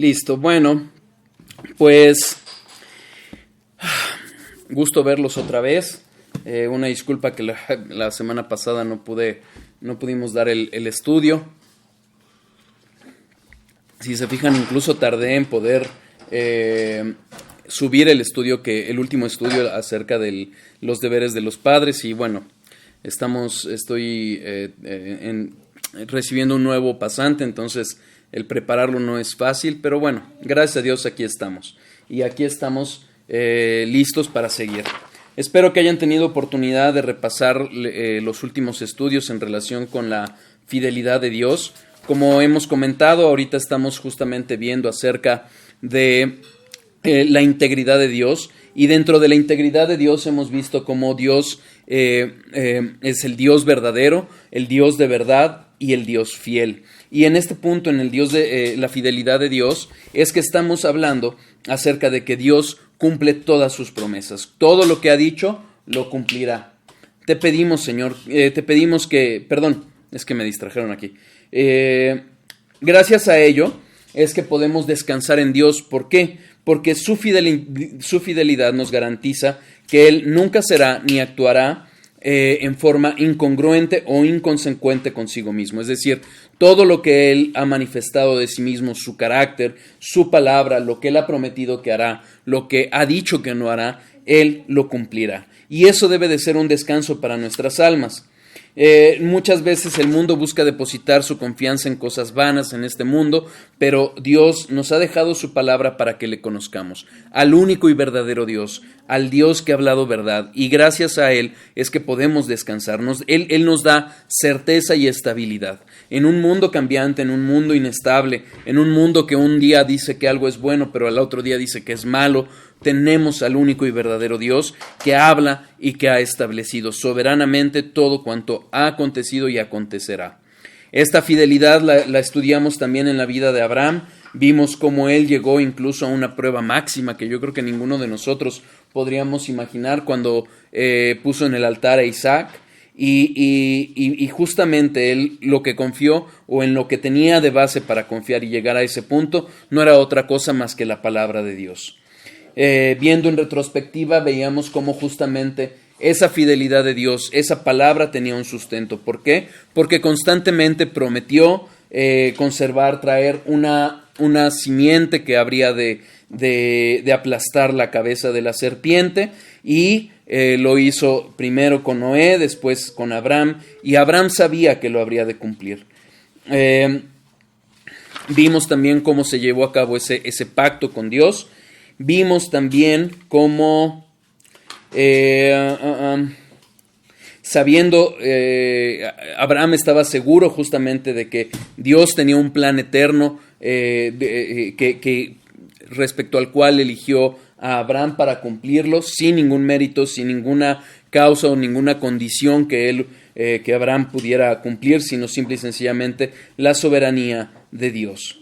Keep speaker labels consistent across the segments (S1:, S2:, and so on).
S1: Listo, bueno, pues gusto verlos otra vez. Una disculpa que la semana pasada no pudimos dar el estudio. Si se fijan, incluso tardé en poder subir el último estudio acerca de los deberes de los padres. Y bueno, estoy recibiendo un nuevo pasante, entonces el prepararlo no es fácil, pero bueno, gracias a Dios aquí estamos. Y aquí estamos listos para seguir. Espero que hayan tenido oportunidad de repasar los últimos estudios en relación con la fidelidad de Dios. Como hemos comentado, ahorita estamos justamente viendo acerca de la integridad de Dios, y dentro de la integridad de Dios hemos visto cómo Dios es el Dios verdadero, el Dios de verdad y el Dios fiel. Y en este punto, en el Dios de la fidelidad de Dios, es que estamos hablando acerca de que Dios cumple todas sus promesas. Todo lo que ha dicho, lo cumplirá. Te pedimos, Señor, perdón, es que me distrajeron aquí. Gracias a ello es que podemos descansar en Dios. ¿Por qué? Porque su fidelidad nos garantiza que Él nunca será ni actuará en forma incongruente o inconsecuente consigo mismo. Es decir, todo lo que Él ha manifestado de sí mismo, su carácter, su palabra, lo que Él ha prometido que hará, lo que ha dicho que no hará, Él lo cumplirá. Y eso debe de ser un descanso para nuestras almas. Muchas veces el mundo busca depositar su confianza en cosas vanas en este mundo, pero Dios nos ha dejado su palabra para que le conozcamos, al único y verdadero Dios, al Dios que ha hablado verdad, y gracias a Él es que podemos descansarnos. Él nos da certeza y estabilidad. En un mundo cambiante, en un mundo inestable, en un mundo que un día dice que algo es bueno, pero al otro día dice que es malo, tenemos al único y verdadero Dios que habla y que ha establecido soberanamente todo cuanto ha acontecido y acontecerá. Esta fidelidad la estudiamos también en la vida de Abraham. Vimos cómo él llegó incluso a una prueba máxima que yo creo que ninguno de nosotros podríamos imaginar cuando puso en el altar a Isaac. Y justamente él lo que confió, o en lo que tenía de base para confiar y llegar a ese punto, no era otra cosa más que la palabra de Dios. Viendo en retrospectiva, veíamos cómo justamente esa fidelidad de Dios, esa palabra tenía un sustento. ¿Por qué? Porque constantemente prometió conservar, traer una simiente que habría de aplastar la cabeza de la serpiente, y lo hizo primero con Noé, después con Abraham, y Abraham sabía que lo habría de cumplir. Vimos también cómo se llevó a cabo ese pacto con Dios. Vimos también cómo, Abraham estaba seguro justamente de que Dios tenía un plan eterno que respecto al cual eligió a Abraham para cumplirlo, sin ningún mérito, sin ninguna causa o ninguna condición que Abraham pudiera cumplir, sino simple y sencillamente la soberanía de Dios.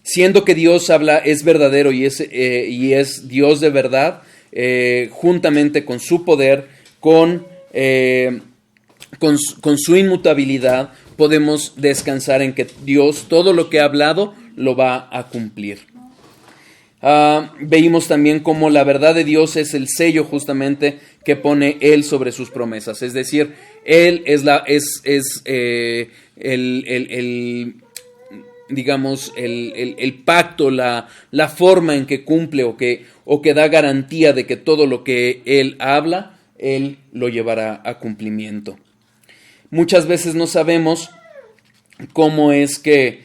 S1: Siendo que Dios es verdadero y es Dios de verdad, juntamente con su poder, con su inmutabilidad, podemos descansar en que Dios todo lo que ha hablado lo va a cumplir. Veímos también cómo la verdad de Dios es el sello justamente que pone Él sobre sus promesas. Es decir, Él es el pacto, la forma en que cumple o que da garantía de que todo lo que Él habla, Él lo llevará a cumplimiento. Muchas veces no sabemos cómo es que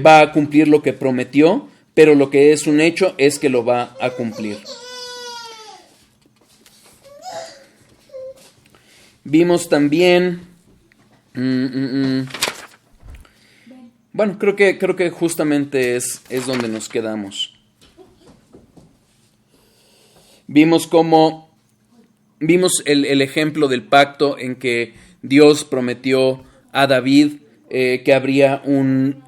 S1: va a cumplir lo que prometió, pero lo que es un hecho es que lo va a cumplir. Vimos también... Bueno, creo que justamente es donde nos quedamos. Vimos el ejemplo del pacto en que Dios prometió a David que habría un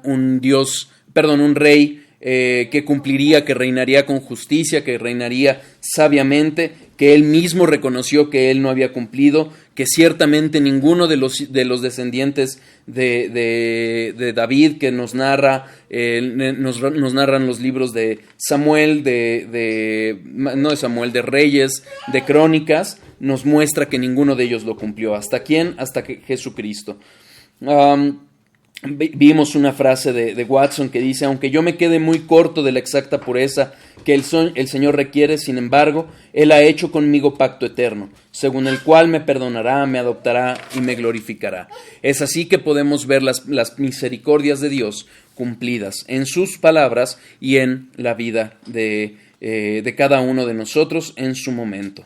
S1: rey que cumpliría, que reinaría con justicia, que reinaría sabiamente, que él mismo reconoció que él no había cumplido, que ciertamente ninguno de los descendientes de David que nos narran los libros de Samuel, no de Samuel, de Reyes, de Crónicas, nos muestra que ninguno de ellos lo cumplió. ¿Hasta quién? Hasta que Jesucristo. Vimos una frase de Watson que dice: aunque yo me quede muy corto de la exacta pureza que el Señor requiere, sin embargo, Él ha hecho conmigo pacto eterno, según el cual me perdonará, me adoptará y me glorificará. Es así que podemos ver las misericordias de Dios cumplidas en sus palabras y en la vida de cada uno de nosotros en su momento.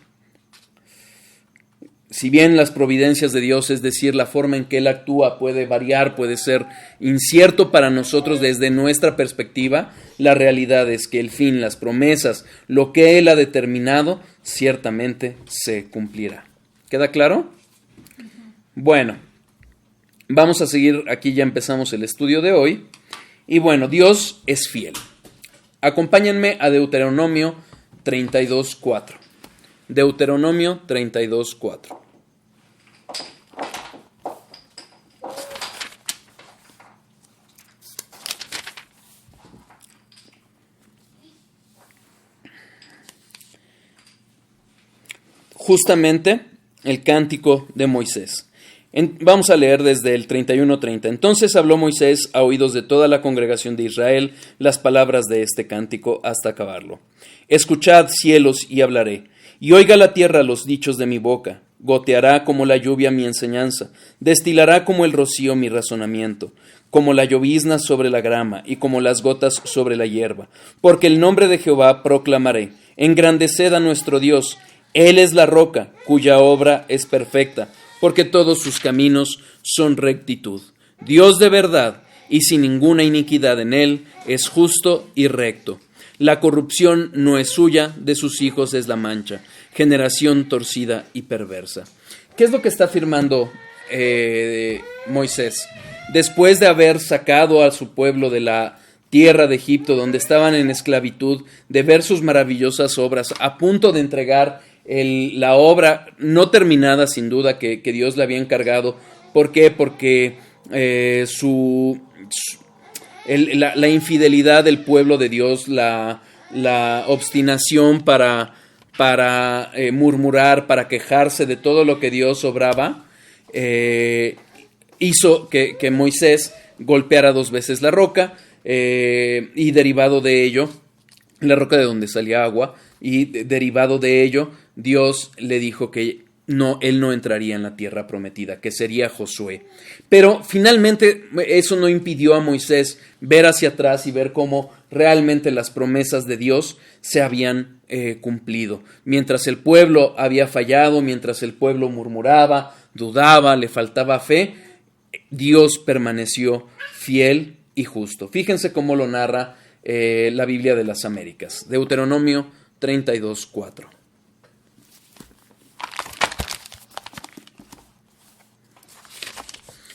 S1: Si bien las providencias de Dios, es decir, la forma en que Él actúa, puede variar, puede ser incierto para nosotros desde nuestra perspectiva, la realidad es que el fin, las promesas, lo que Él ha determinado, ciertamente se cumplirá. ¿Queda claro? Bueno, vamos a seguir, aquí ya empezamos el estudio de hoy. Y bueno, Dios es fiel. Acompáñenme a Deuteronomio 32:4. Deuteronomio 32:4. Justamente el cántico de Moisés. Vamos a leer desde el 31:30. Entonces habló Moisés a oídos de toda la congregación de Israel las palabras de este cántico hasta acabarlo. Escuchad, cielos, y hablaré, y oiga la tierra los dichos de mi boca. Goteará como la lluvia mi enseñanza, destilará como el rocío mi razonamiento, como la llovizna sobre la grama y como las gotas sobre la hierba. Porque el nombre de Jehová proclamaré, engrandeced a nuestro Dios. Él es la roca, cuya obra es perfecta, porque todos sus caminos son rectitud. Dios de verdad, y sin ninguna iniquidad en él, es justo y recto. La corrupción no es suya, de sus hijos es la mancha, generación torcida y perversa. ¿Qué es lo que está afirmando Moisés? Después de haber sacado a su pueblo de la tierra de Egipto, donde estaban en esclavitud, de ver sus maravillosas obras, a punto de entregar la obra no terminada, sin duda, que Dios le había encargado. ¿Por qué? Porque la infidelidad del pueblo de Dios, la obstinación para murmurar, para quejarse de todo lo que Dios obraba, hizo que Moisés golpeara 2 veces la roca, y derivado de ello, la roca de donde salía agua, y derivado de ello, Dios le dijo que él no entraría en la tierra prometida, que sería Josué. Pero finalmente eso no impidió a Moisés ver hacia atrás y ver cómo realmente las promesas de Dios se habían cumplido. Mientras el pueblo había fallado, mientras el pueblo murmuraba, dudaba, le faltaba fe, Dios permaneció fiel y justo. Fíjense cómo lo narra la Biblia de las Américas. Deuteronomio 32:4.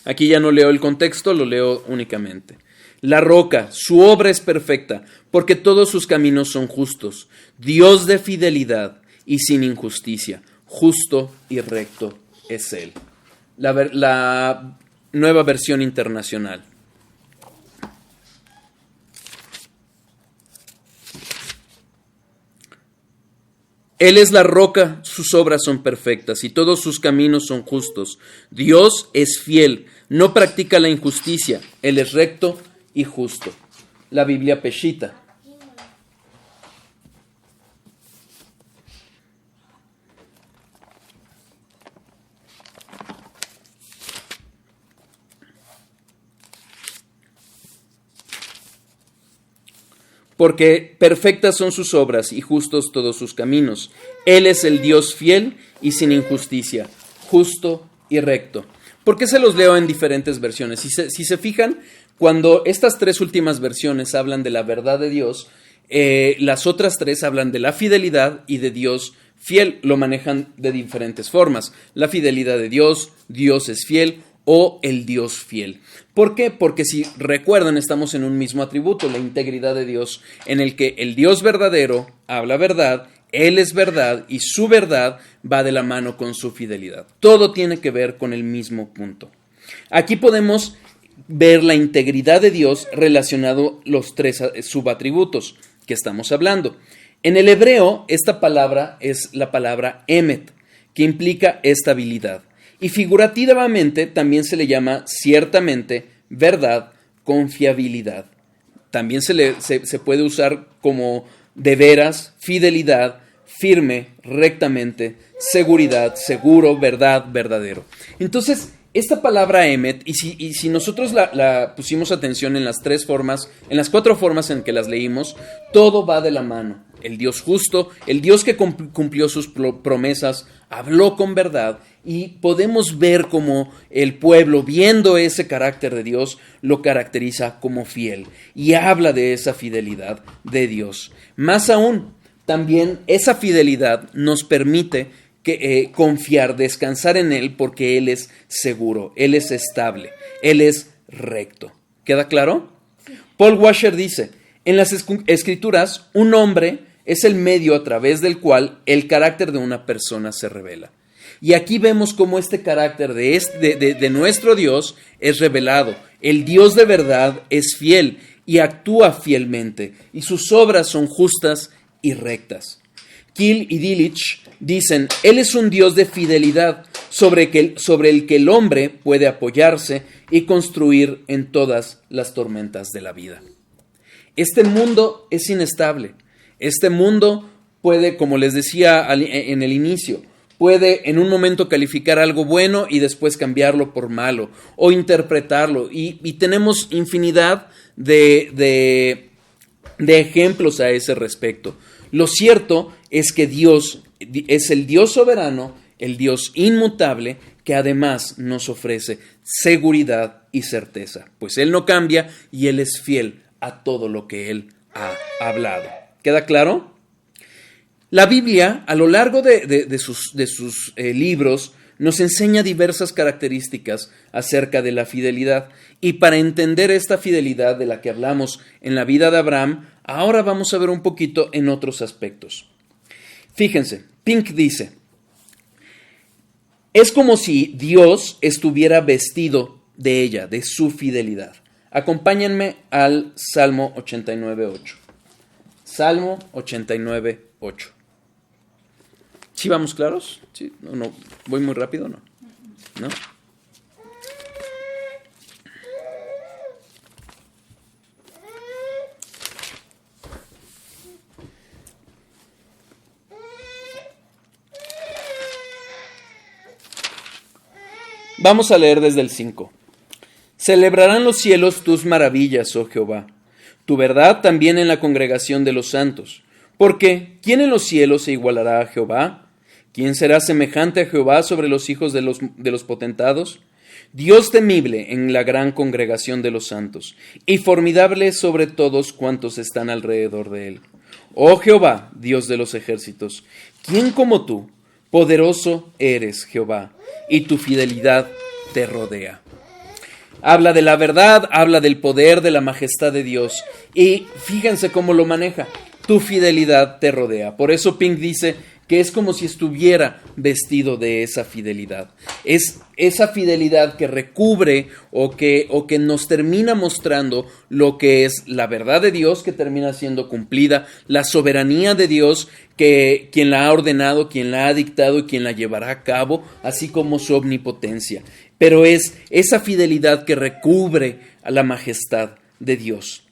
S1: Aquí ya no leo el contexto, lo leo únicamente. La roca, su obra es perfecta, porque todos sus caminos son justos. Dios de fidelidad y sin injusticia, justo y recto es Él. La Nueva Versión Internacional. Él es la roca, sus obras son perfectas y todos sus caminos son justos. Dios es fiel, no practica la injusticia, Él es recto y justo. La Biblia Peshitta. Porque perfectas son sus obras y justos todos sus caminos. Él es el Dios fiel y sin injusticia, justo y recto. ¿Por qué se los leo en diferentes versiones? Si se fijan, cuando estas 3 últimas versiones hablan de la verdad de Dios, las otras 3 hablan de la fidelidad y de Dios fiel. Lo manejan de diferentes formas. La fidelidad de Dios, Dios es fiel, o el Dios fiel. ¿Por qué? Porque si recuerdan, estamos en un mismo atributo, la integridad de Dios, en el que el Dios verdadero habla verdad, Él es verdad y su verdad va de la mano con su fidelidad. Todo tiene que ver con el mismo punto. Aquí podemos ver la integridad de Dios relacionado los tres subatributos que estamos hablando. En el hebreo, esta palabra es la palabra emet, que implica estabilidad. Y figurativamente también se le llama ciertamente, verdad, confiabilidad. También se puede usar como de veras, fidelidad, firme, rectamente, seguridad, seguro, verdad, verdadero. Entonces, esta palabra emet, y si nosotros la pusimos atención en las tres formas, en las cuatro formas en que las leímos, todo va de la mano. El Dios justo, el Dios que cumplió sus promesas, habló con verdad, y podemos ver cómo el pueblo, viendo ese carácter de Dios, lo caracteriza como fiel y habla de esa fidelidad de Dios. Más aún, también esa fidelidad nos permite confiar, descansar en Él, porque Él es seguro, Él es estable, Él es recto. ¿Queda claro? Paul Washer dice, en las Escrituras, un hombre es el medio a través del cual el carácter de una persona se revela. Y aquí vemos cómo este carácter de nuestro Dios es revelado. El Dios de verdad es fiel y actúa fielmente, y sus obras son justas y rectas. Kiel y Delitzsch dicen, Él es un Dios de fidelidad sobre el que el hombre puede apoyarse y construir en todas las tormentas de la vida. Este mundo es inestable. Este mundo puede, como les decía en el inicio, puede en un momento calificar algo bueno y después cambiarlo por malo o interpretarlo. Y tenemos infinidad de ejemplos a ese respecto. Lo cierto es que Dios es el Dios soberano, el Dios inmutable, que además nos ofrece seguridad y certeza, pues Él no cambia y Él es fiel a todo lo que Él ha hablado. ¿Queda claro? La Biblia, a lo largo de sus libros, nos enseña diversas características acerca de la fidelidad. Y para entender esta fidelidad de la que hablamos en la vida de Abraham, ahora vamos a ver un poquito en otros aspectos. Fíjense, Pink dice, es como si Dios estuviera vestido de ella, de su fidelidad. Acompáñenme al Salmo 89:8. Salmo 89:8. ¿Sí vamos claros? ¿Sí? No, ¿voy muy rápido o no? ¿No? Vamos a leer desde el 5. Celebrarán los cielos tus maravillas, oh Jehová, tu verdad también en la congregación de los santos. Porque, ¿quién en los cielos se igualará a Jehová? ¿Quién será semejante a Jehová sobre los hijos de los potentados? Dios temible en la gran congregación de los santos, y formidable sobre todos cuantos están alrededor de él. Oh Jehová, Dios de los ejércitos, ¿quién como tú? Poderoso eres, Jehová, y tu fidelidad te rodea. Habla de la verdad, habla del poder, de la majestad de Dios. Y fíjense cómo lo maneja. Tu fidelidad te rodea. Por eso Pink dice que es como si estuviera vestido de esa fidelidad. Es esa fidelidad que recubre o que nos termina mostrando lo que es la verdad de Dios, que termina siendo cumplida, la soberanía de Dios, que quien la ha ordenado, quien la ha dictado y quien la llevará a cabo, así como su omnipotencia. Pero es esa fidelidad que recubre a la majestad de Dios.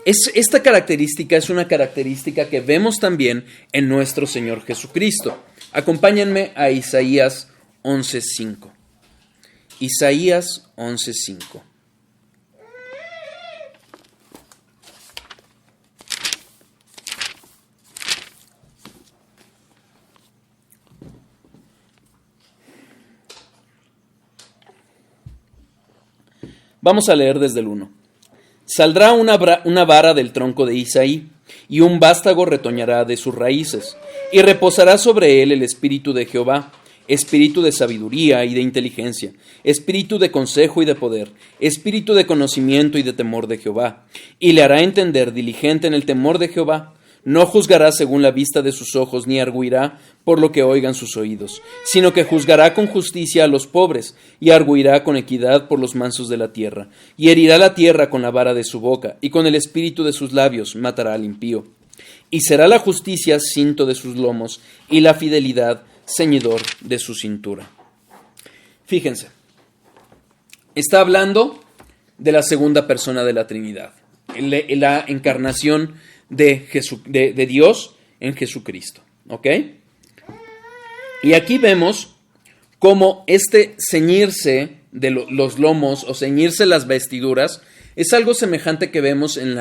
S1: Esta característica es una característica que vemos también en nuestro Señor Jesucristo. Acompáñenme a Isaías 11:5. Isaías 11:5. Vamos a leer desde el 1. Saldrá una vara del tronco de Isaí, y un vástago retoñará de sus raíces, y reposará sobre él el espíritu de Jehová, espíritu de sabiduría y de inteligencia, espíritu de consejo y de poder, espíritu de conocimiento y de temor de Jehová, y le hará entender diligente en el temor de Jehová. No juzgará según la vista de sus ojos, ni arguirá por lo que oigan sus oídos, sino que juzgará con justicia a los pobres, y arguirá con equidad por los mansos de la tierra. Y herirá la tierra con la vara de su boca, y con el espíritu de sus labios matará al impío. Y será la justicia cinto de sus lomos, y la fidelidad ceñidor de su cintura. Fíjense, está hablando de la segunda persona de la Trinidad, la encarnación de Dios en Jesucristo, ¿ok? Y aquí vemos cómo este ceñirse de los lomos o ceñirse las vestiduras es algo semejante que vemos en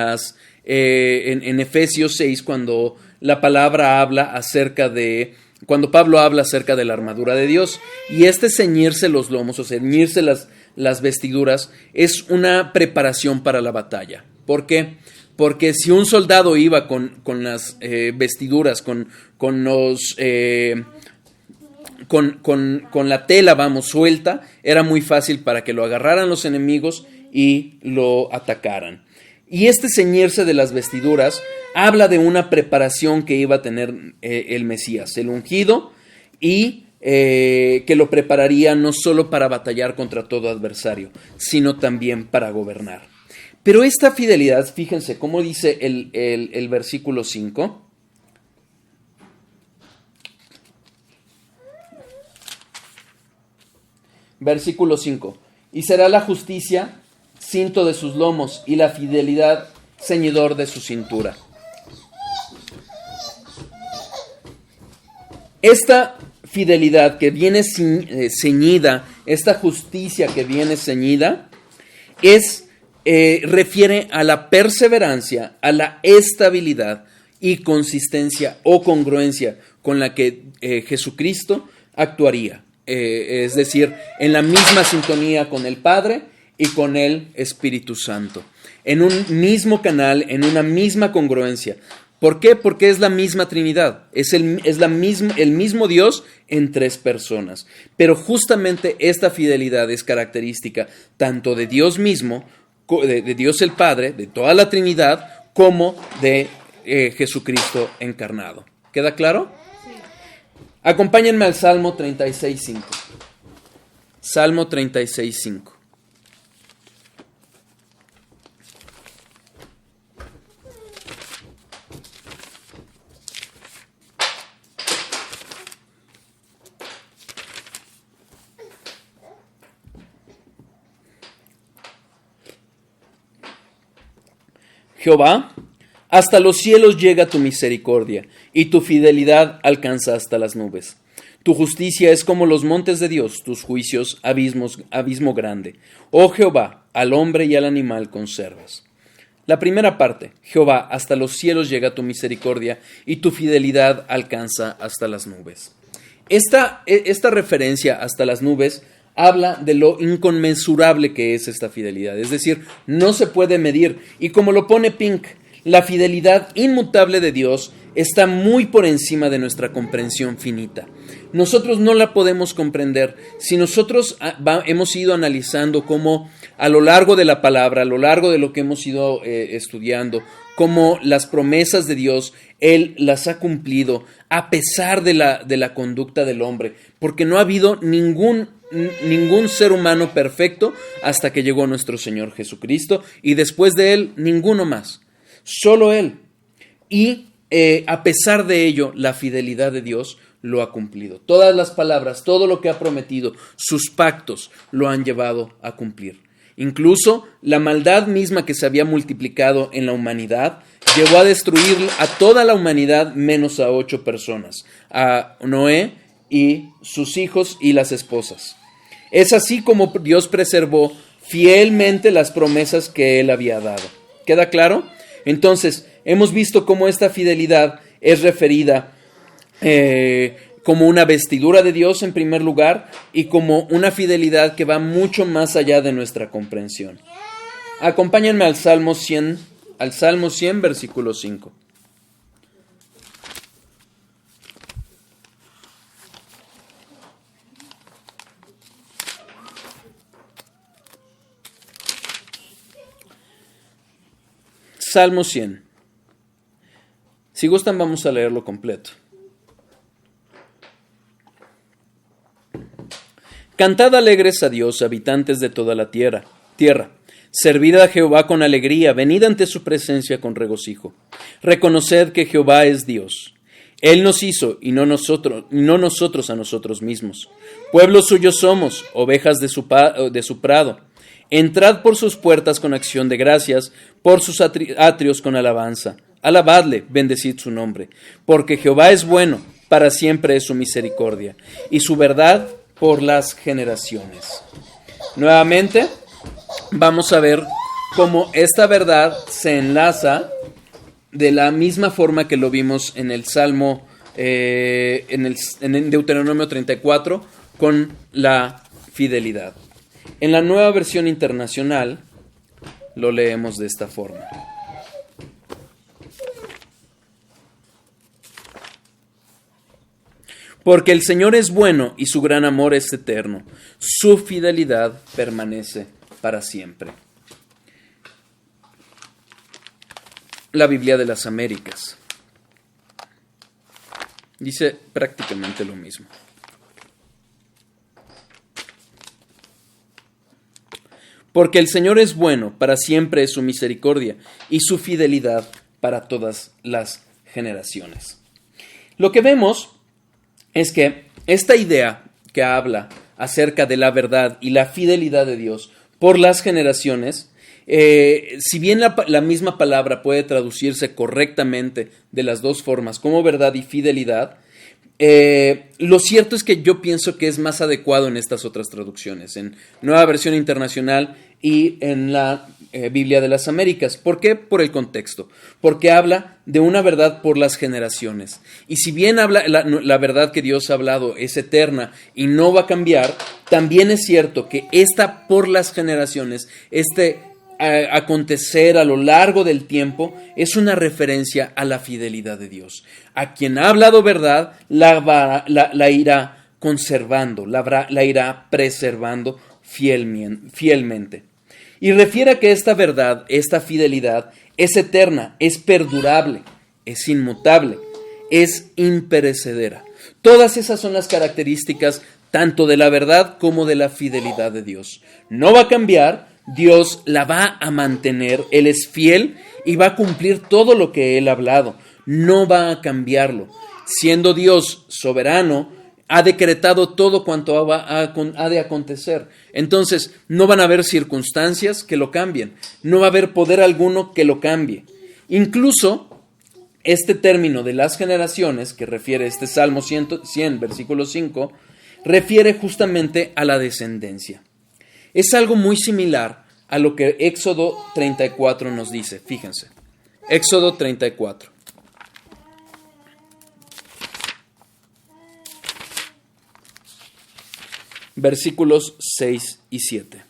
S1: Efesios 6 cuando la palabra habla cuando Pablo habla acerca de la armadura de Dios. Y este ceñirse los lomos o ceñirse las vestiduras es una preparación para la batalla. ¿Por qué? Porque si un soldado iba con las vestiduras, con la tela, suelta, era muy fácil para que lo agarraran los enemigos y lo atacaran. Y este ceñirse de las vestiduras habla de una preparación que iba a tener el Mesías, el ungido, y que lo prepararía no solo para batallar contra todo adversario, sino también para gobernar. Pero esta fidelidad, fíjense cómo dice el versículo 5. Versículo 5. Y será la justicia cinto de sus lomos y la fidelidad ceñidor de su cintura. Esta fidelidad que viene ceñida, esta justicia que viene ceñida, refiere a la perseverancia, a la estabilidad y consistencia o congruencia con la que Jesucristo actuaría. Es decir, en la misma sintonía con el Padre y con el Espíritu Santo. En un mismo canal, en una misma congruencia. ¿Por qué? Porque es la misma Trinidad. Es el mismo Dios en tres personas. Pero justamente esta fidelidad es característica tanto de Dios mismo, de Dios el Padre, de toda la Trinidad, como de Jesucristo encarnado. ¿Queda claro? Sí. Acompáñenme al Salmo 36.5. Salmo 36.5. Jehová, hasta los cielos llega tu misericordia, y tu fidelidad alcanza hasta las nubes. Tu justicia es como los montes de Dios, tus juicios abismo grande. Oh Jehová, al hombre y al animal conservas. La primera parte, Jehová, hasta los cielos llega tu misericordia, y tu fidelidad alcanza hasta las nubes. Esta referencia hasta las nubes habla de lo inconmensurable que es esta fidelidad, es decir, no se puede medir, y como lo pone Pink, la fidelidad inmutable de Dios está muy por encima de nuestra comprensión finita. Nosotros no la podemos comprender. Si nosotros hemos ido analizando cómo a lo largo de la palabra, a lo largo de lo que hemos ido estudiando, cómo las promesas de Dios, Él las ha cumplido a pesar de la conducta del hombre, porque no ha habido ningún ser humano perfecto hasta que llegó nuestro Señor Jesucristo, y después de Él, ninguno más, solo Él. Y a pesar de ello, la fidelidad de Dios lo ha cumplido. Todas las palabras, todo lo que ha prometido, sus pactos lo han llevado a cumplir. Incluso la maldad misma que se había multiplicado en la humanidad llegó a destruir a toda la humanidad menos a 8 personas, a Noé y sus hijos y las esposas. Es así como Dios preservó fielmente las promesas que Él había dado. ¿Queda claro? Entonces, hemos visto cómo esta fidelidad es referida como una vestidura de Dios en primer lugar, y como una fidelidad que va mucho más allá de nuestra comprensión. Acompáñenme al Salmo 100, versículo 5. Salmo 100. Si gustan, vamos a leerlo completo. Cantad alegres a Dios, habitantes de toda la tierra. Servid a Jehová con alegría, venid ante su presencia con regocijo. Reconoced que Jehová es Dios. Él nos hizo y no nosotros a nosotros mismos. Pueblo suyo somos, ovejas de su prado. Entrad por sus puertas con acción de gracias, por sus atrios con alabanza. Alabadle, bendecid su nombre, porque Jehová es bueno, para siempre es su misericordia, y su verdad por las generaciones. Nuevamente, vamos a ver cómo esta verdad se enlaza de la misma forma que lo vimos en el Salmo, en Deuteronomio 34, con la fidelidad. En la Nueva Versión Internacional lo leemos de esta forma. Porque el Señor es bueno y su gran amor es eterno. Su fidelidad permanece para siempre. La Biblia de las Américas dice prácticamente lo mismo. Porque el Señor es bueno, para siempre es su misericordia y su fidelidad para todas las generaciones. Lo que vemos es que esta idea que habla acerca de la verdad y la fidelidad de Dios por las generaciones, si bien la misma palabra puede traducirse correctamente de las dos formas, como verdad y fidelidad, lo cierto es que yo pienso que es más adecuado en estas otras traducciones, en Nueva Versión Internacional y en la Biblia de las Américas. ¿Por qué? Por el contexto. Porque habla de una verdad por las generaciones. Y si bien habla la verdad que Dios ha hablado es eterna y no va a cambiar, también es cierto que esta por las generaciones, acontecer a lo largo del tiempo, es una referencia a la fidelidad de Dios. A quien ha hablado verdad, la irá conservando, la irá preservando fielmente. Y refiere a que esta verdad, esta fidelidad, es eterna, es perdurable, es inmutable, es imperecedera. Todas esas son las características tanto de la verdad como de la fidelidad de Dios. No va a cambiar, Dios la va a mantener, Él es fiel y va a cumplir todo lo que Él ha hablado. No va a cambiarlo. Siendo Dios soberano, ha decretado todo cuanto ha de acontecer. Entonces, no van a haber circunstancias que lo cambien. No va a haber poder alguno que lo cambie. Incluso, este término de las generaciones, que refiere este Salmo 100, versículo 5, refiere justamente a la descendencia. Es algo muy similar a lo que Éxodo 34 nos dice. Fíjense, Éxodo 34. Versículos 6 y 7.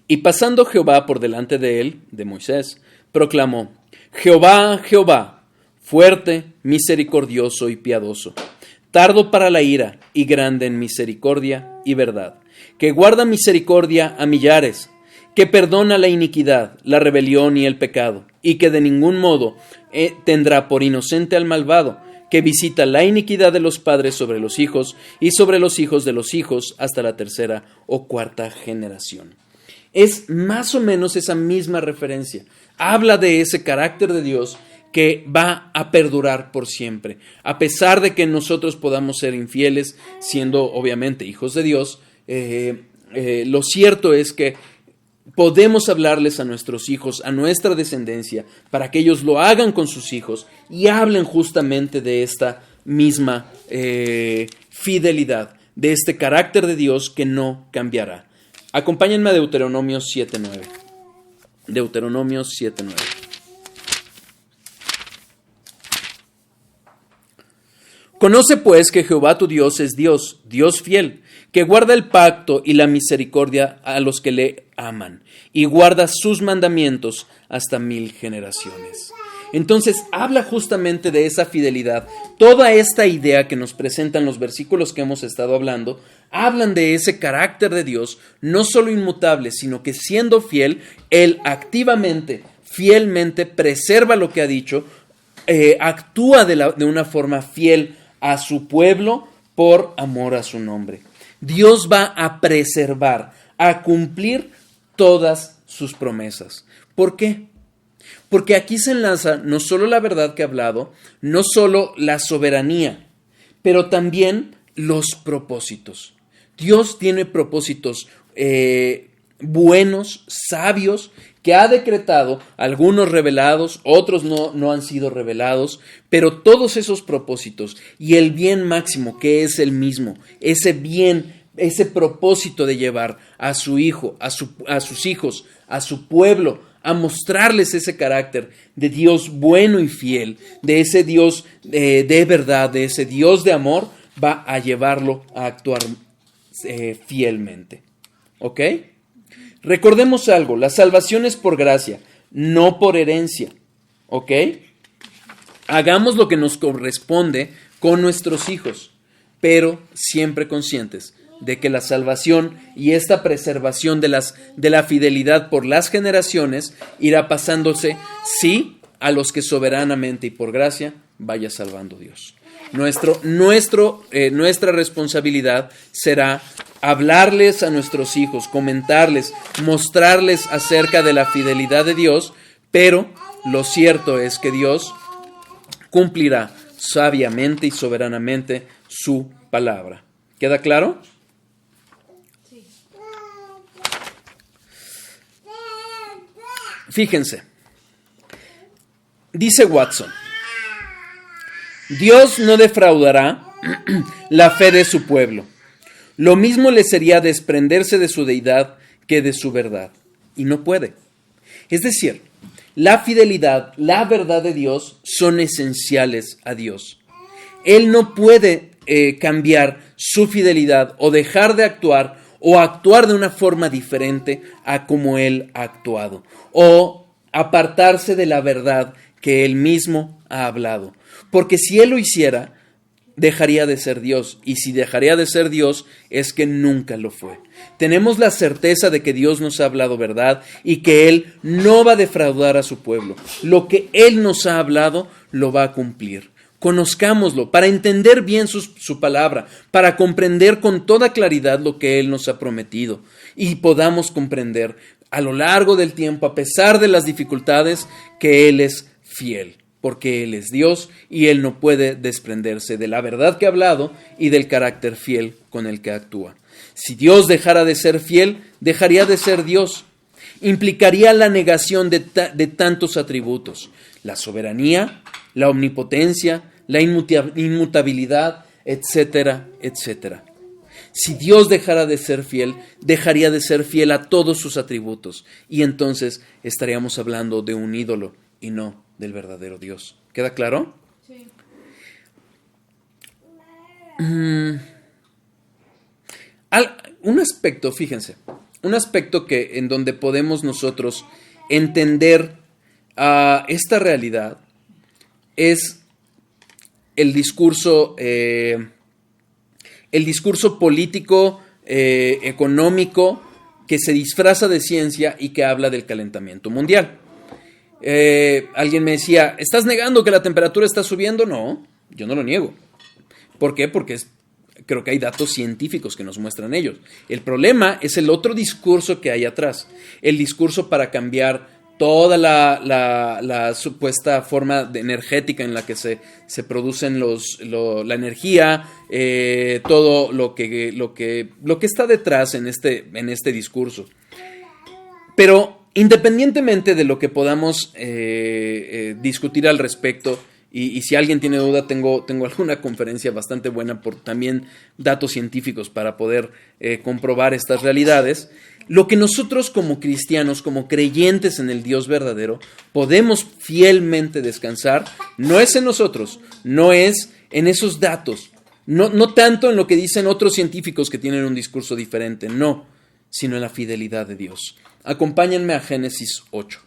S1: Y pasando Jehová por delante de él, de Moisés, proclamó: Jehová, Jehová, fuerte, misericordioso y piadoso, tardo para la ira y grande en misericordia y verdad, que guarda misericordia a millares, que perdona la iniquidad, la rebelión y el pecado, y que de ningún modo tendrá por inocente al malvado, que visita la iniquidad de los padres sobre los hijos y sobre los hijos de los hijos hasta la tercera o cuarta generación. Es más o menos esa misma referencia. Habla de ese carácter de Dios que va a perdurar por siempre. A pesar de que nosotros podamos ser infieles, siendo obviamente hijos de Dios, lo cierto es que podemos hablarles a nuestros hijos, a nuestra descendencia, para que ellos lo hagan con sus hijos y hablen justamente de esta misma fidelidad, de este carácter de Dios que no cambiará. Acompáñenme a Deuteronomio 7:9. Deuteronomio 7:9. Conoce pues que Jehová tu Dios es Dios, Dios fiel, que guarda el pacto y la misericordia a los que le aman, y guarda sus mandamientos hasta 1000 generaciones. Entonces habla justamente de esa fidelidad. Toda esta idea que nos presentan los versículos que hemos estado hablando, hablan de ese carácter de Dios, no solo inmutable, sino que siendo fiel, Él activamente, fielmente preserva lo que ha dicho, actúa de una forma fiel a su pueblo por amor a su nombre. Dios va a preservar, a cumplir todas sus promesas. ¿Por qué? Porque aquí se enlaza no solo la verdad que ha hablado, no solo la soberanía, pero también los propósitos. Dios tiene propósitos buenos, sabios, que ha decretado, algunos revelados, otros no han sido revelados, pero todos esos propósitos y el bien máximo que es el mismo, ese bien, ese propósito de llevar a su hijo, a sus hijos, a su pueblo, a mostrarles ese carácter de Dios bueno y fiel, de ese Dios de verdad, de ese Dios de amor, va a llevarlo a actuar fielmente. ¿Ok? Recordemos algo, la salvación es por gracia, no por herencia. ¿Ok? Hagamos lo que nos corresponde con nuestros hijos, pero siempre conscientes de que la salvación y esta preservación de la fidelidad por las generaciones irá pasándose, sí, a los que soberanamente y por gracia vaya salvando Dios. Nuestra responsabilidad será hablarles a nuestros hijos, comentarles, mostrarles acerca de la fidelidad de Dios, pero lo cierto es que Dios cumplirá sabiamente y soberanamente su palabra. ¿Queda claro? Fíjense, dice Watson, Dios no defraudará la fe de su pueblo. Lo mismo le sería desprenderse de su deidad que de su verdad. Y no puede. Es decir, la fidelidad, la verdad de Dios son esenciales a Dios. Él no puede cambiar su fidelidad o dejar de actuar o actuar de una forma diferente a como Él ha actuado, o apartarse de la verdad que Él mismo ha hablado. Porque si Él lo hiciera, dejaría de ser Dios, y si dejaría de ser Dios, es que nunca lo fue. Tenemos la certeza de que Dios nos ha hablado verdad y que Él no va a defraudar a su pueblo. Lo que Él nos ha hablado, lo va a cumplir. Conozcámoslo para entender bien su palabra, para comprender con toda claridad lo que Él nos ha prometido y podamos comprender a lo largo del tiempo, a pesar de las dificultades, que Él es fiel, porque Él es Dios y Él no puede desprenderse de la verdad que ha hablado y del carácter fiel con el que actúa. Si Dios dejara de ser fiel, dejaría de ser Dios. Implicaría la negación de tantos atributos: la soberanía, la omnipotencia, la inmutabilidad, etcétera, etcétera. Si Dios dejara de ser fiel, dejaría de ser fiel a todos sus atributos, y entonces estaríamos hablando de un ídolo y no del verdadero Dios. ¿Queda claro? Sí. Un aspecto, fíjense, un aspecto en donde podemos nosotros entender esta realidad es el discurso político, económico, que se disfraza de ciencia y que habla del calentamiento mundial. Alguien me decía, ¿estás negando que la temperatura está subiendo? No, yo no lo niego. ¿Por qué? Porque creo que hay datos científicos que nos muestran ellos. El problema es el otro discurso que hay atrás, el discurso para cambiar toda la supuesta forma energética en la que se producen la energía, todo lo que está detrás en este discurso. Pero independientemente de lo que podamos discutir al respecto, y si alguien tiene duda, tengo alguna conferencia bastante buena por también datos científicos para poder comprobar estas realidades. Lo que nosotros como cristianos, como creyentes en el Dios verdadero, podemos fielmente descansar, no es en nosotros, no es en esos datos, no tanto en lo que dicen otros científicos que tienen un discurso diferente, no, sino en la fidelidad de Dios. Acompáñenme a Génesis 8.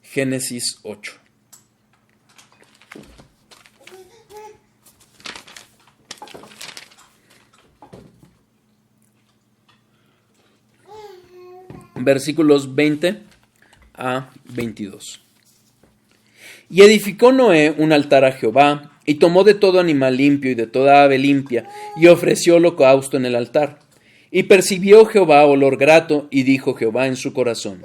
S1: Génesis 8. versículos 20 a 22. Y edificó Noé un altar a Jehová, y tomó de todo animal limpio y de toda ave limpia, y ofreció holocausto en el altar. Y percibió Jehová olor grato, y dijo Jehová en su corazón: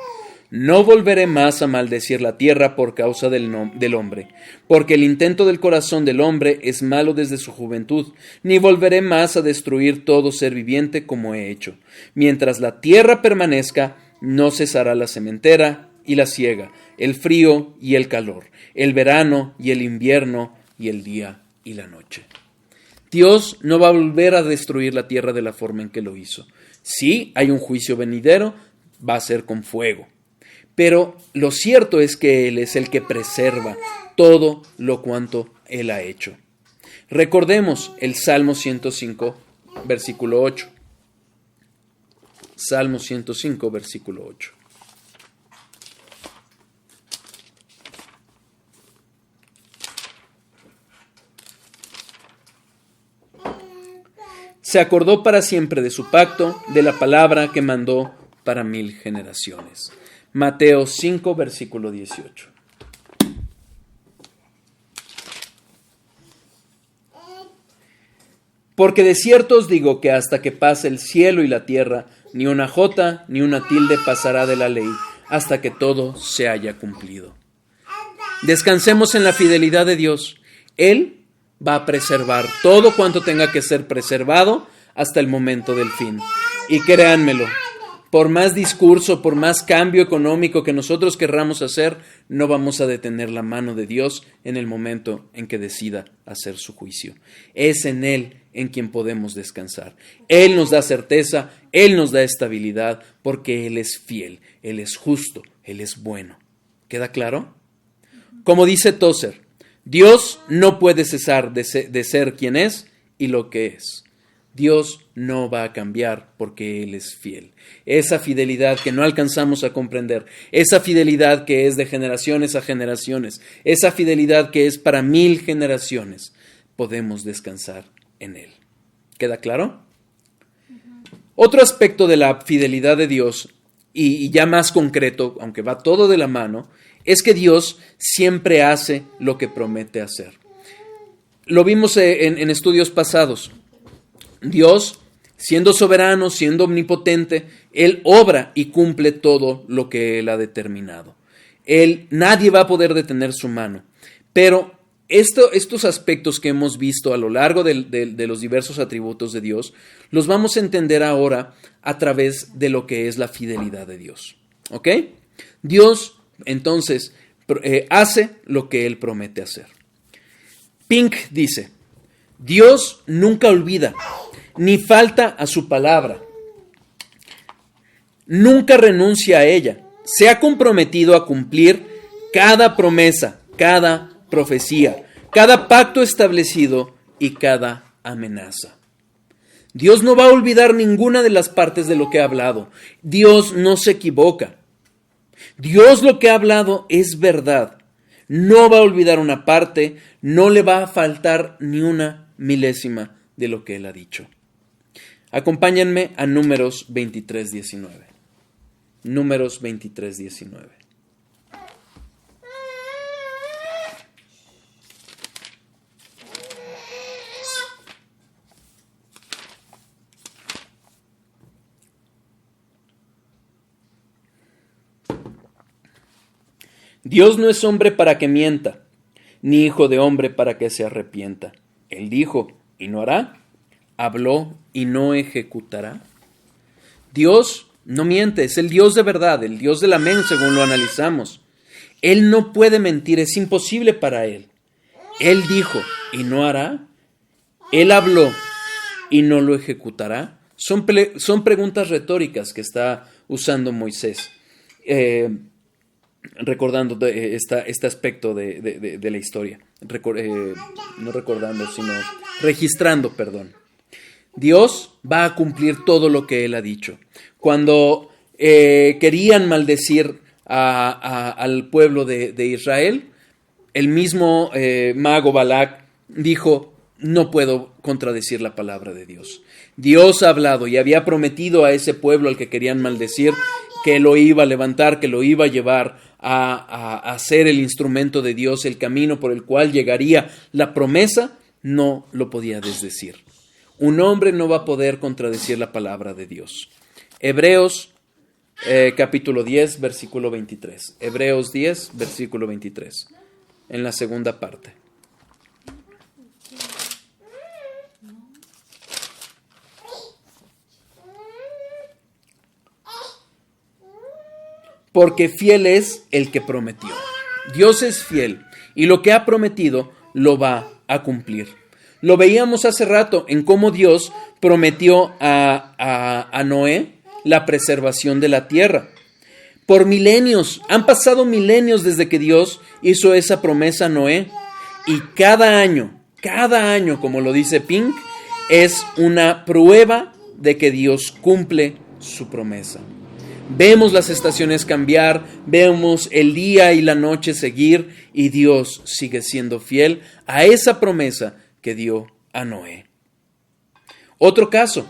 S1: no volveré más a maldecir la tierra por causa del hombre, porque el intento del corazón del hombre es malo desde su juventud, ni volveré más a destruir todo ser viviente como he hecho. Mientras la tierra permanezca, no cesará la sementera y la siega, el frío y el calor, el verano y el invierno, y el día y la noche. Dios no va a volver a destruir la tierra de la forma en que lo hizo. Sí, hay un juicio venidero, va a ser con fuego. Pero lo cierto es que Él es el que preserva todo lo cuanto Él ha hecho. Recordemos el Salmo 105, versículo 8. Salmo 105, versículo 8. Se acordó para siempre de su pacto, de la palabra que mandó para 1000 generaciones. Mateo 5, versículo 18. Porque de cierto os digo que hasta que pase el cielo y la tierra, ni una jota ni una tilde pasará de la ley, hasta que todo se haya cumplido. Descansemos en la fidelidad de Dios. Él va a preservar todo cuanto tenga que ser preservado hasta el momento del fin. Y créanmelo, por más discurso, por más cambio económico que nosotros querramos hacer, no vamos a detener la mano de Dios en el momento en que decida hacer su juicio. Es en Él en quien podemos descansar. Él nos da certeza, Él nos da estabilidad, porque Él es fiel, Él es justo, Él es bueno. ¿Queda claro? Como dice Tozer, Dios no puede cesar de ser quien es y lo que es. Dios no va a cambiar porque Él es fiel. Esa fidelidad que no alcanzamos a comprender, esa fidelidad que es de generaciones a generaciones, esa fidelidad que es para 1000 generaciones, podemos descansar en Él. ¿Queda claro? Otro aspecto de la fidelidad de Dios, y ya más concreto, aunque va todo de la mano, es que Dios siempre hace lo que promete hacer. Lo vimos en estudios pasados. Dios, siendo soberano, siendo omnipotente, Él obra y cumple todo lo que Él ha determinado. Nadie va a poder detener su mano. Pero estos aspectos que hemos visto a lo largo de los diversos atributos de Dios, los vamos a entender ahora a través de lo que es la fidelidad de Dios. ¿Ok? Dios, entonces, hace lo que Él promete hacer. Pink dice: Dios nunca olvida, ni falta a su palabra. Nunca renuncia a ella. Se ha comprometido a cumplir cada promesa, cada profecía, cada pacto establecido y cada amenaza. Dios no va a olvidar ninguna de las partes de lo que ha hablado. Dios no se equivoca. Dios lo que ha hablado es verdad. No va a olvidar una parte, no le va a faltar ni una milésima de lo que Él ha dicho. Acompáñenme a Números 23:19. Números 23:19. Dios no es hombre para que mienta, ni hijo de hombre para que se arrepienta. Él dijo, y no hará. Habló, y no ejecutará. Dios no miente, es el Dios de verdad, el Dios del amén, según lo analizamos. Él no puede mentir, es imposible para Él. Él dijo, y no hará. Él habló, y no lo ejecutará. Son preguntas retóricas que está usando Moisés. Recordando este aspecto de la historia, no recordando, sino registrando, perdón. Dios va a cumplir todo lo que Él ha dicho. Cuando querían maldecir al pueblo de Israel, el mismo mago Balac dijo, no puedo contradecir la palabra de Dios. Dios ha hablado y había prometido a ese pueblo al que querían maldecir que lo iba a levantar, que lo iba a llevar a ser el instrumento de Dios, el camino por el cual llegaría la promesa. No lo podía desdecir. Un hombre no va a poder contradecir la palabra de Dios. Hebreos capítulo 10, versículo 23. Hebreos 10, versículo 23. En la segunda parte. Porque fiel es el que prometió. Dios es fiel y lo que ha prometido lo va a cumplir. Lo veíamos hace rato en cómo Dios prometió a Noé la preservación de la tierra. Por milenios, han pasado milenios desde que Dios hizo esa promesa a Noé. Y cada año, como lo dice Pink, es una prueba de que Dios cumple su promesa. Vemos las estaciones cambiar, vemos el día y la noche seguir y Dios sigue siendo fiel a esa promesa que dio a Noé. Otro caso,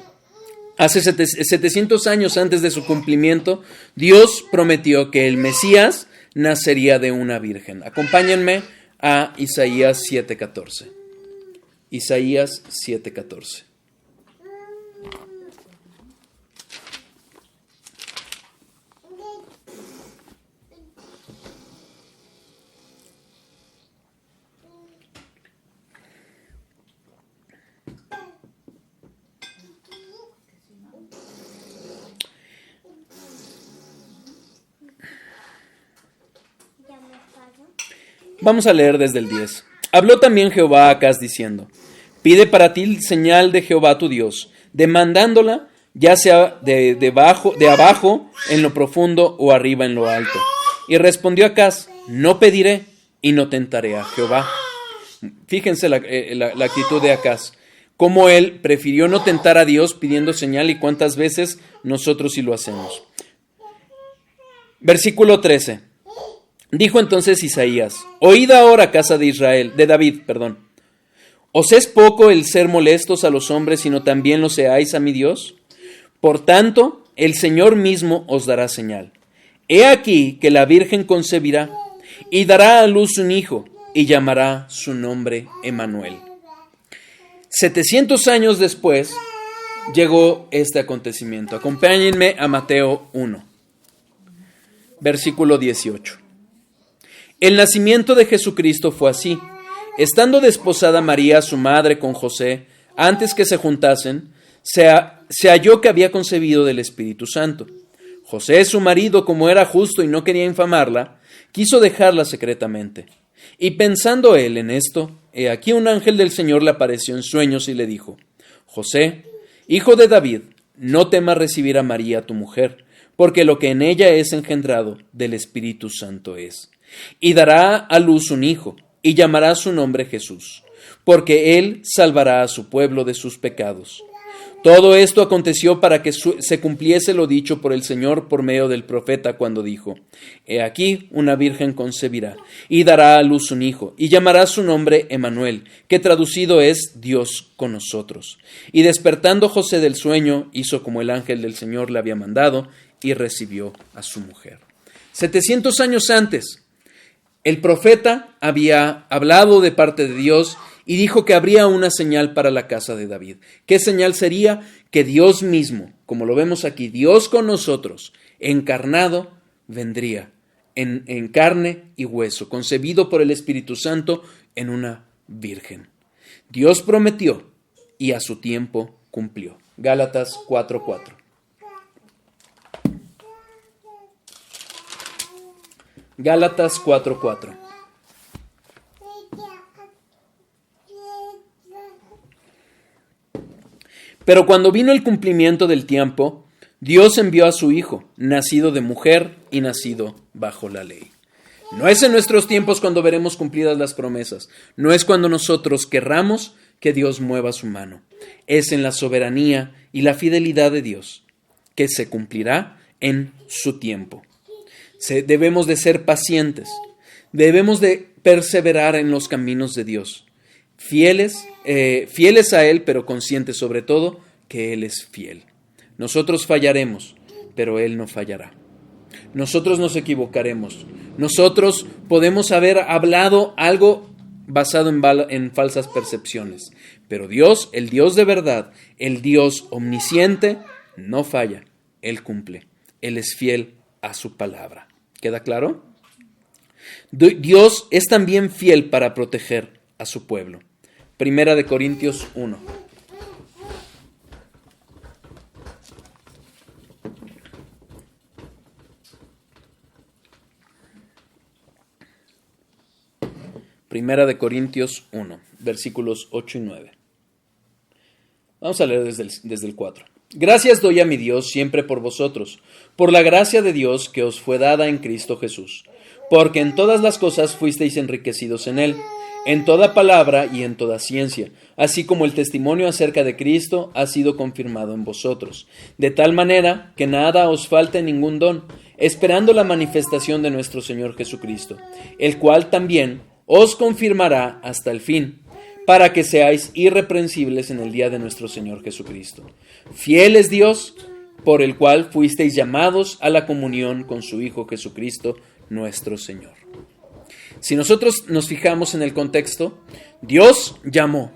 S1: hace 700 años antes de su cumplimiento, Dios prometió que el Mesías nacería de una virgen. Acompáñenme a Isaías 7:14. Isaías 7:14. Vamos a leer desde el 10. Habló también Jehová a Acaz diciendo: pide para ti señal de Jehová tu Dios, demandándola, ya sea de abajo en lo profundo o arriba en lo alto. Y respondió Acaz: no pediré y no tentaré a Jehová. Fíjense la actitud de Acaz. Cómo él prefirió no tentar a Dios pidiendo señal y cuántas veces nosotros sí lo hacemos. Versículo 13. Dijo entonces Isaías: oíd ahora, casa de Israel, de David, perdón. ¿Os es poco el ser molestos a los hombres, sino también lo seáis a mi Dios? Por tanto, el Señor mismo os dará señal. He aquí que la Virgen concebirá y dará a luz un hijo y llamará su nombre Emmanuel. 700 años después llegó este acontecimiento. Acompáñenme a Mateo 1, versículo 18. El nacimiento de Jesucristo fue así. Estando desposada María, su madre, con José, antes que se juntasen, se halló que había concebido del Espíritu Santo. José, su marido, como era justo y no quería infamarla, quiso dejarla secretamente. Y pensando él en esto, he aquí un ángel del Señor le apareció en sueños y le dijo: José, hijo de David, no temas recibir a María tu mujer, porque lo que en ella es engendrado del Espíritu Santo es. Y dará a luz un hijo, y llamará su nombre Jesús, porque él salvará a su pueblo de sus pecados. Todo esto aconteció para que se cumpliese lo dicho por el Señor por medio del profeta cuando dijo: He aquí una virgen concebirá, y dará a luz un hijo, y llamará su nombre Emmanuel, que traducido es Dios con nosotros. Y despertando José del sueño, hizo como el ángel del Señor le había mandado, y recibió a su mujer. 700 años antes, el profeta había hablado de parte de Dios y dijo que habría una señal para la casa de David. ¿Qué señal sería? Que Dios mismo, como lo vemos aquí, Dios con nosotros, encarnado, vendría en carne y hueso, concebido por el Espíritu Santo en una virgen. Dios prometió y a su tiempo cumplió. Gálatas 4:4. Gálatas 4:4. Pero cuando vino el cumplimiento del tiempo, Dios envió a su Hijo, nacido de mujer y nacido bajo la ley. No es en nuestros tiempos cuando veremos cumplidas las promesas. No es cuando nosotros querramos que Dios mueva su mano. Es en la soberanía y la fidelidad de Dios, que se cumplirá en su tiempo. Debemos de ser pacientes. Debemos de perseverar en los caminos de Dios. fieles a Él, pero conscientes sobre todo que Él es fiel. Nosotros fallaremos, pero Él no fallará. Nosotros nos equivocaremos. Nosotros podemos haber hablado algo basado en falsas percepciones. Pero Dios, el Dios de verdad, el Dios omnisciente, no falla. Él cumple. Él es fiel a su palabra. ¿Queda claro? Dios es también fiel para proteger a su pueblo. Primera de Corintios 1. Primera de Corintios 1, versículos 8 y 9. Vamos a leer desde el 4. Gracias doy a mi Dios siempre por vosotros, por la gracia de Dios que os fue dada en Cristo Jesús, porque en todas las cosas fuisteis enriquecidos en Él, en toda palabra y en toda ciencia, así como el testimonio acerca de Cristo ha sido confirmado en vosotros, de tal manera que nada os falte ningún don, esperando la manifestación de nuestro Señor Jesucristo, el cual también os confirmará hasta el fin, para que seáis irreprensibles en el día de nuestro Señor Jesucristo. Fiel es Dios, por el cual fuisteis llamados a la comunión con su Hijo Jesucristo, nuestro Señor. Si nosotros nos fijamos en el contexto, Dios llamó,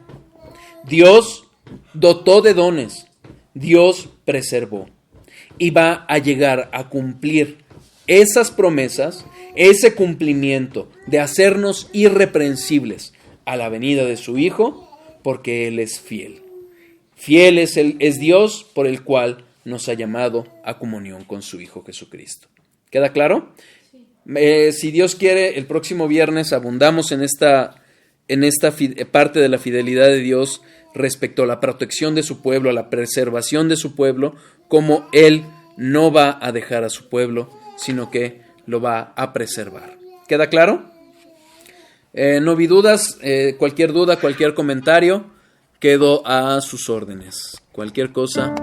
S1: Dios dotó de dones, Dios preservó, y va a llegar a cumplir esas promesas, ese cumplimiento de hacernos irreprensibles a la venida de su Hijo, porque Él es fiel. Fiel es Dios por el cual nos ha llamado a comunión con su Hijo Jesucristo. ¿Queda claro? Si Dios quiere, el próximo viernes abundamos en esta parte de la fidelidad de Dios respecto a la protección de su pueblo, a la preservación de su pueblo, como Él no va a dejar a su pueblo, sino que lo va a preservar. ¿Queda claro? No vi dudas, cualquier duda, cualquier comentario, quedo a sus órdenes. Cualquier cosa.